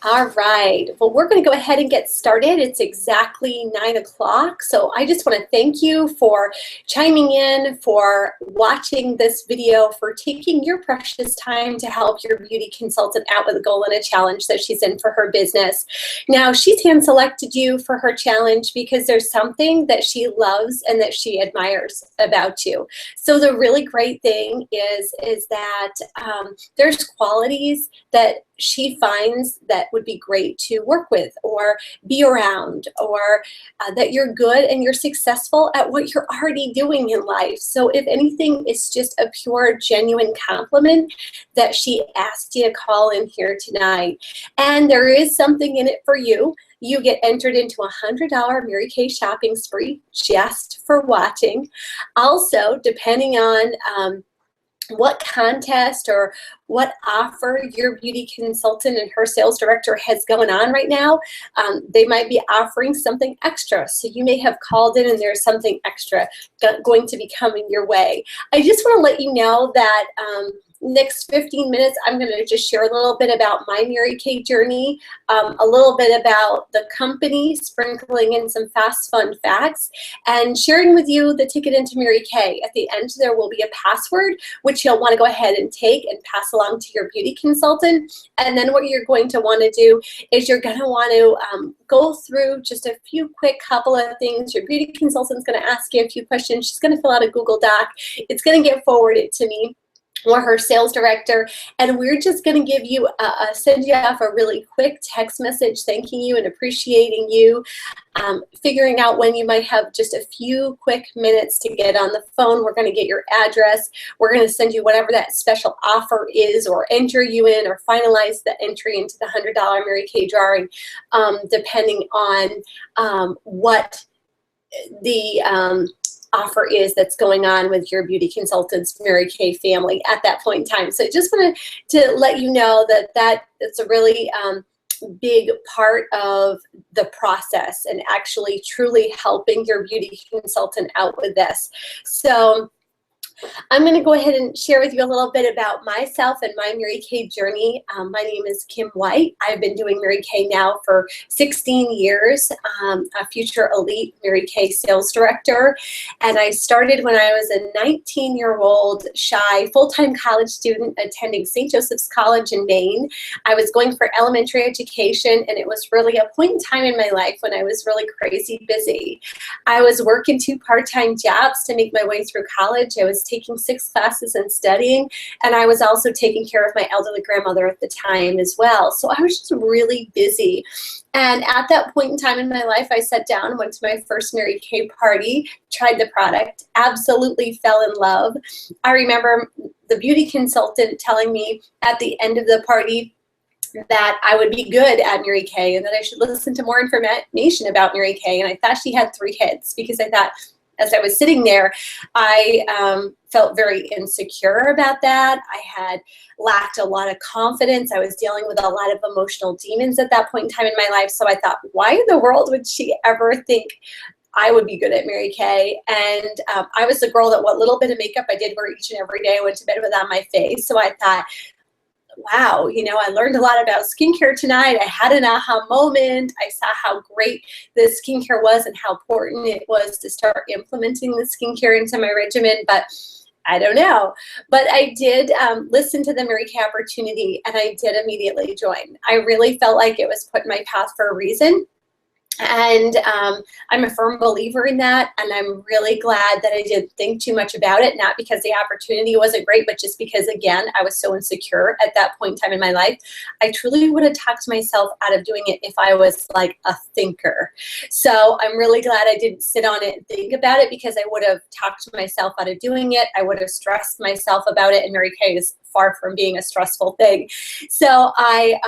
All right, well, we're going to go ahead and get started. It's exactly 9 o'clock, so I just want to thank you for chiming in, for watching this video, for taking your precious time to help your beauty consultant out with a goal and a challenge that she's in for her business. Now, she's hand-selected you for her challenge because there's something that she loves and that she admires about you. So the really great thing is that there's qualities that she finds that would be great to work with or be around, or that you're good and you're successful at what you're already doing in life. So if anything, it's just a pure, genuine compliment that she asked you to call in here tonight. And there is something in it for you. You get entered into a $100 Mary Kay shopping spree just for watching. Also, depending on what contest or what offer your beauty consultant and her sales director has going on right now, they might be offering something extra. So you may have called in and there's something extra going to be coming your way. I just want to let you know that next 15 minutes, I'm going to just share a little bit about my Mary Kay journey, a little bit about the company, sprinkling in some fast, fun facts, and sharing with you the ticket into Mary Kay. At the end, there will be a password, which you'll want to go ahead and take and pass along to your beauty consultant. And then what you're going to want to do is you're going to want to go through just a few quick couple of things. Your beauty consultant's going to ask you a few questions. She's going to fill out a Google Doc. It's going to get forwarded to me or her sales director, and we're just going to give you send you off a really quick text message thanking you and appreciating you, figuring out when you might have just a few quick minutes to get on the phone. We're going to get your address. We're going to send you whatever that special offer is, or enter you in, or finalize the entry into the $100 Mary Kay drawing, depending on what the offer is that's going on with your beauty consultant's Mary Kay family at that point in time. So I just wanted to let you know that it's a really big part of the process and actually truly helping your beauty consultant out with this. So I'm going to go ahead and share with you a little bit about myself and my Mary Kay journey. My name is Kim White. I've been doing Mary Kay now for 16 years, a future elite Mary Kay sales director. And I started when I was a 19-year-old shy full-time college student attending St. Joseph's College in Maine. I was going for elementary education, and it was really a point in time in my life when I was really crazy busy. I was working 2 part-time jobs to make my way through college. I was taking 6 classes and studying, and I was also taking care of my elderly grandmother at the time as well. So I was just really busy. And at that point in time in my life, I sat down, went to my first Mary Kay party, tried the product, absolutely fell in love. I remember the beauty consultant telling me at the end of the party that I would be good at Mary Kay and that I should listen to more information about Mary Kay. And I thought she had 3 kids, because I thought, as I was sitting there, I felt very insecure about that. I had lacked a lot of confidence. I was dealing with a lot of emotional demons at that point in time in my life. So I thought, why in the world would she ever think I would be good at Mary Kay? And I was the girl that what little bit of makeup I did wear each and every day, I went to bed with on my face. So I thought, wow, you know, I learned a lot about skincare tonight. I had an aha moment. I saw how great the skincare was and how important it was to start implementing the skincare into my regimen. But I don't know. But I did listen to the Mary Kay opportunity, and I did immediately join. I really felt like it was put in my path for a reason. And I'm a firm believer in that, and I'm really glad that I didn't think too much about it, not because the opportunity wasn't great, but just because, again, I was so insecure at that point in time in my life. I truly would have talked myself out of doing it if I was like a thinker. So I'm really glad I didn't sit on it and think about it, because I would have talked myself out of doing it. I would have stressed myself about it, and Mary Kay is far from being a stressful thing. So I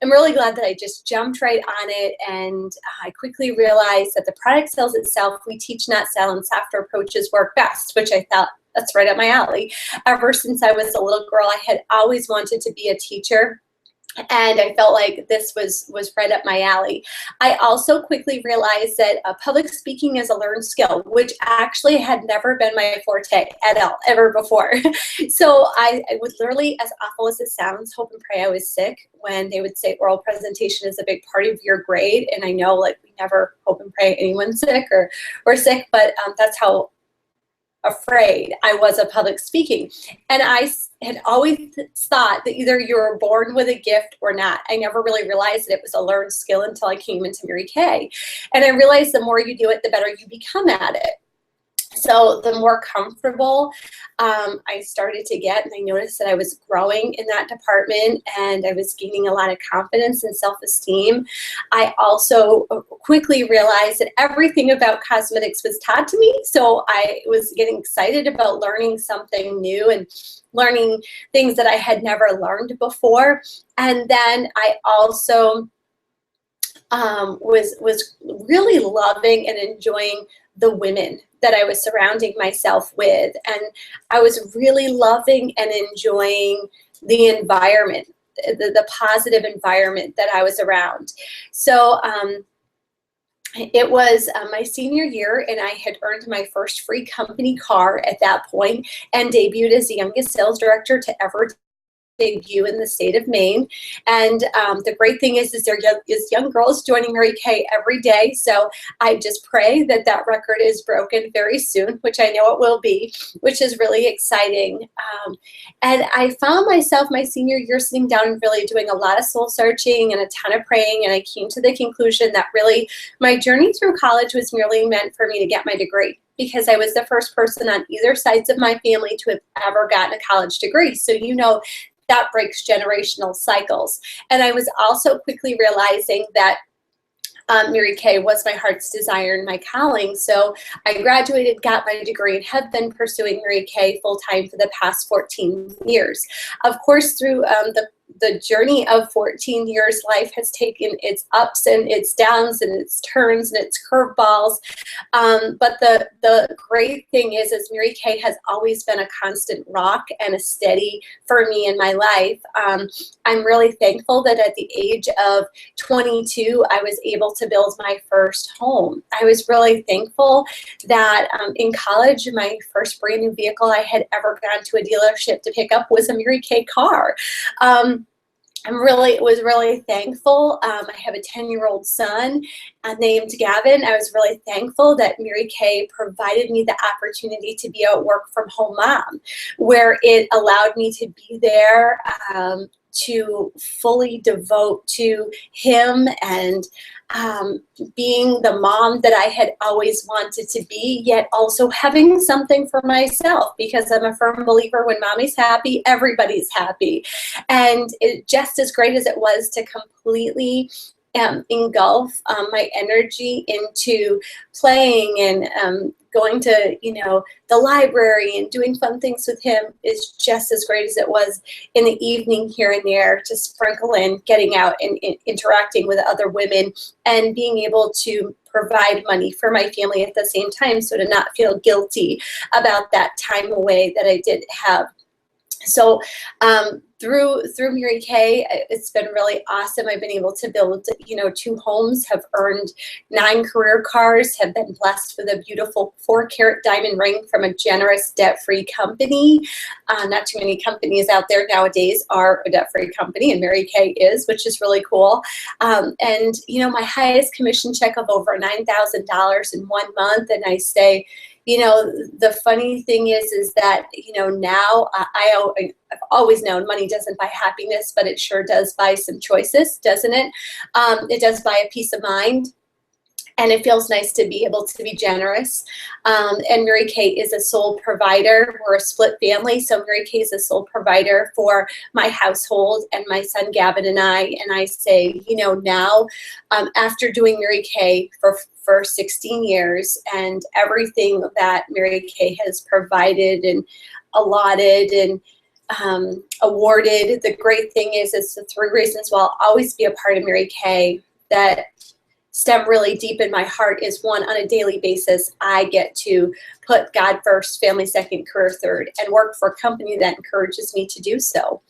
am really glad that I just jumped right on it, and I quickly realized that the product sells itself. We teach, not sell, and softer approaches work best, which I thought, that's right up my alley. Ever since I was a little girl, I had always wanted to be a teacher. and I felt like this was right up my alley. I also quickly realized that public speaking is a learned skill, which actually had never been my forte at all, ever before. So I would literally, as awful as it sounds, hope and pray I was sick when they would say oral presentation is a big part of your grade. And I know, like, we never hope and pray anyone's sick or sick, but that's how afraid I was of public speaking. And I had always thought that either you were born with a gift or not. I never really realized that it was a learned skill until I came into Mary Kay. And I realized the more you do it, the better you become at it. So the more comfortable I started to get, and I noticed that I was growing in that department and I was gaining a lot of confidence and self-esteem. I also quickly realized that everything about cosmetics was taught to me. So I was getting excited about learning something new and learning things that I had never learned before. And then I also was really loving and enjoying the women that I was surrounding myself with. And I was really loving and enjoying the environment, the positive environment that I was around. So it was my senior year, and I had earned my first free company car at that point and debuted as the youngest sales director to ever debut in the state of Maine. And the great thing is there is young girls joining Mary Kay every day. So I just pray that that record is broken very soon, which I know it will be, which is really exciting. And I found myself my senior year sitting down and really doing a lot of soul searching and a ton of praying. And I came to the conclusion that really my journey through college was merely meant for me to get my degree, because I was the first person on either sides of my family to have ever gotten a college degree. So you know, that breaks generational cycles. And I was also quickly realizing that Mary Kay was my heart's desire and my calling. So I graduated, got my degree, and have been pursuing Mary Kay full-time for the past 14 years. Of course, through the journey of 14 years, life has taken its ups and its downs and its turns and its curveballs. But the great thing is Mary Kay has always been a constant rock and a steady for me in my life. I'm really thankful that at the age of 22, I was able to build my first home. I was really thankful that in college, my first brand new vehicle I had ever gone to a dealership to pick up was a Mary Kay car. Was really thankful. I have a 10-year-old son named Gavin. I was really thankful that Mary Kay provided me the opportunity to be a work from home mom, where it allowed me to be there to fully devote to him and being the mom that I had always wanted to be, yet also having something for myself, because I'm a firm believer when mommy's happy, everybody's happy. And it, just as great as it was to completely engulf my energy into playing and going to, you know, the library and doing fun things with him, is just as great as it was in the evening here and there to sprinkle in, getting out and interacting with other women and being able to provide money for my family at the same time, so to not feel guilty about that time away that I did have. So through Mary Kay, it's been really awesome. I've been able to build, you know, 2 homes, have earned 9 career cars, have been blessed with a beautiful 4-carat diamond ring from a generous debt-free company. Not too many companies out there nowadays are a debt-free company, and Mary Kay is, which is really cool. And, you know, my highest commission check of over $9,000 in 1 month. And I say, you know, the funny thing is that, you know, now I've always known money doesn't buy happiness, but it sure does buy some choices, doesn't it? It does buy a peace of mind. And it feels nice to be able to be generous. And Mary Kay is a sole provider. We're a split family, so Mary Kay is a sole provider for my household and my son Gavin and I. And I say, you know, now after doing Mary Kay for 16 years, and everything that Mary Kay has provided and allotted and awarded, the great thing is the 3 reasons why I'll always be a part of Mary Kay that stem really deep in my heart is one, on a daily basis, I get to put God first, family second, career third, and work for a company that encourages me to do so.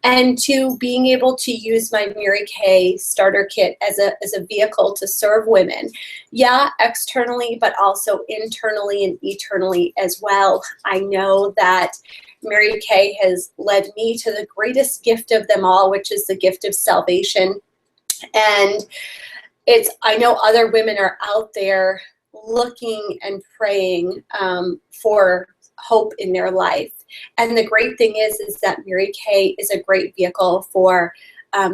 And two, being able to use my Mary Kay starter kit as a vehicle to serve women. Yeah, externally, but also internally and eternally as well. I know that Mary Kay has led me to the greatest gift of them all, which is the gift of salvation. And I know other women are out there looking and praying for hope in their life. And the great thing is that Mary Kay is a great vehicle for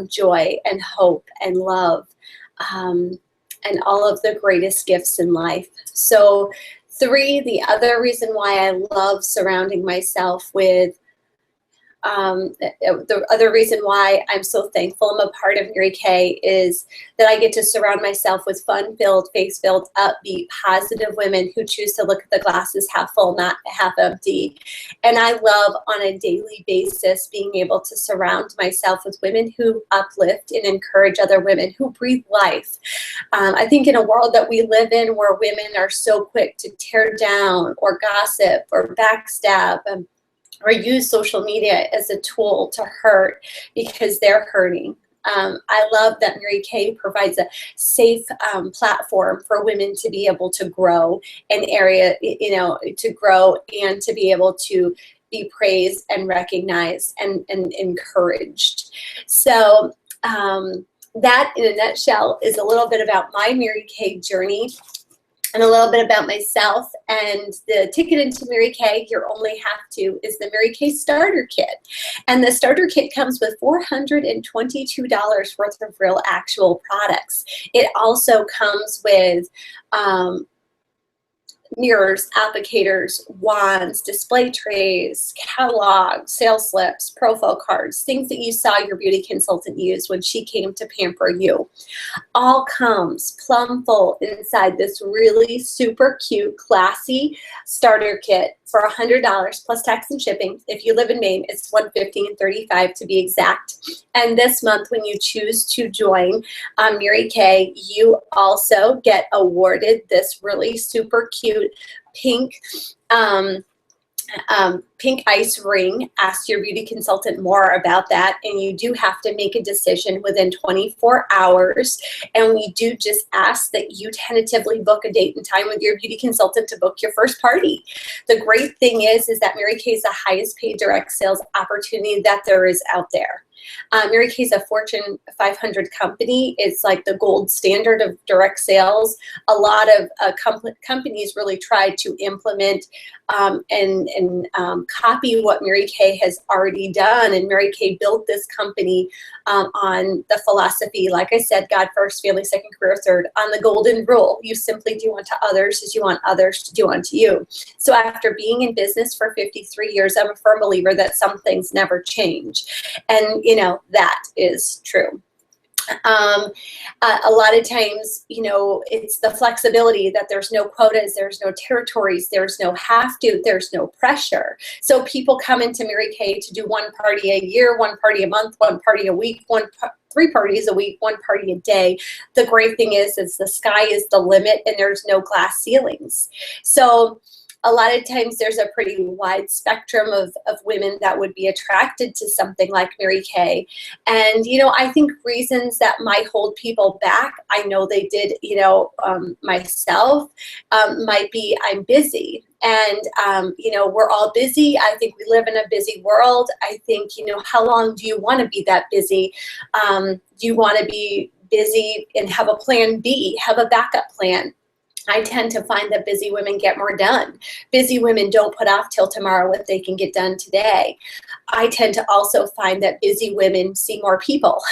joy and hope and love and all of the greatest gifts in life. So three, the other reason why I love surrounding myself with the other reason why I'm so thankful I'm a part of Mary Kay is that I get to surround myself with fun-filled, faith-filled, upbeat, positive women who choose to look at the glasses half full, not half empty. And I love on a daily basis being able to surround myself with women who uplift and encourage other women, who breathe life. I think in a world that we live in where women are so quick to tear down or gossip or backstab, or use social media as a tool to hurt because they're hurting. I love that Mary Kay provides a safe platform for women to be able to grow to grow and to be able to be praised and recognized and encouraged. So that in a nutshell is a little bit about my Mary Kay journey and a little bit about myself. And the ticket into Mary Kay, you only have to, is the Mary Kay starter kit. And the starter kit comes with $422 worth of real actual products. It also comes with mirrors, applicators, wands, display trays, catalogs, sales slips, profile cards, things that you saw your beauty consultant use when she came to pamper you. All comes plumb full inside this really super cute, classy starter kit for $100 plus tax and shipping. If you live in Maine, it's $150 and $35 to be exact. And this month, when you choose to join Mary Kay, you also get awarded this really super cute pink pink ice ring. Ask your beauty consultant more about that, and you do have to make a decision within 24 hours. And we do just ask that you tentatively book a date and time with your beauty consultant to book your first party. The great thing is that Mary Kay is the highest paid direct sales opportunity that there is out there. Mary Kay is a Fortune 500 company. It's like the gold standard of direct sales. A lot of companies really try to implement and copy what Mary Kay has already done. And Mary Kay built this company on the philosophy, like I said, God first, family second, career third, on the golden rule. You simply do unto others as you want others to do unto you. So after being in business for 53 years, I'm a firm believer that some things never change. And, that is true. A lot of times, it's the flexibility that there's no quotas, there's no territories, there's no have to, there's no pressure. So people come into Mary Kay to do one party a year, one party a month, one party a week, 3 parties a week, 1 party a day. The great thing is the sky is the limit and there's no glass ceilings. So a lot of times there's a pretty wide spectrum of women that would be attracted to something like Mary Kay. And, I think reasons that might hold people back, I know they did, myself, might be I'm busy. And, we're all busy. I think we live in a busy world. I think, how long do you want to be that busy? Do you want to be busy and have a plan B, have a backup plan? I tend to find that busy women get more done. Busy women don't put off till tomorrow what they can get done today. I tend to also find that busy women see more people.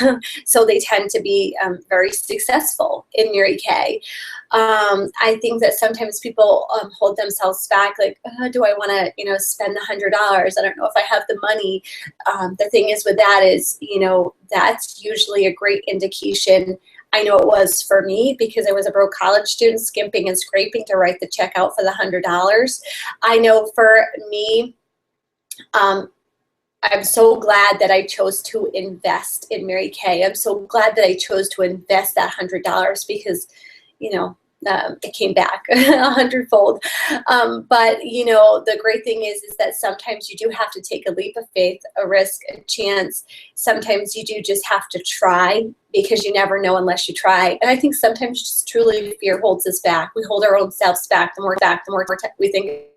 So they tend to be very successful in Mary Kay. I think that sometimes people hold themselves back, like, do I want to, spend the $100? I don't know if I have the money. The thing is with that is, that's usually a great indication. I know it was for me because I was a broke college student skimping and scraping to write the check out for the $100. I know for me, I'm so glad that I chose to invest in Mary Kay. I'm so glad that I chose to invest that $100 because, you know, it came back 100-fold. But you know, the great thing is that sometimes you do have to take a leap of faith, a risk, a chance. Sometimes you do just have to try, because you never know unless you try. And I think sometimes just truly fear holds us back. We hold our own selves back. The more we think it.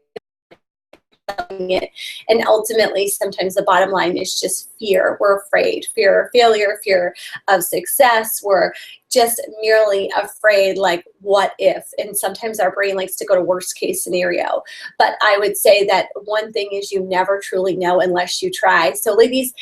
And ultimately, sometimes the bottom line is just fear. We're afraid. Fear of failure, fear of success. We're just merely afraid, like, what if? And sometimes our brain likes to go to worst case scenario. But I would say that one thing is you never truly know unless you try. So ladies,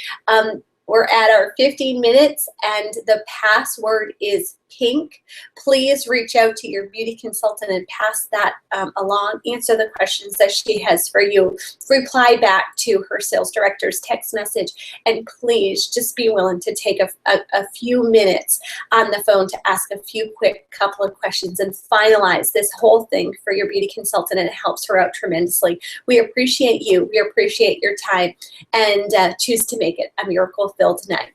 we're at our 15 minutes and the password is pink. Please reach out to your beauty consultant and pass that along. Answer the questions that she has for you. Reply back to her sales director's text message. And please just be willing to take a few minutes on the phone to ask a few quick couple of questions and finalize this whole thing for your beauty consultant, and it helps her out tremendously. We appreciate you. We appreciate your time, and choose to make it a miracle-filled night.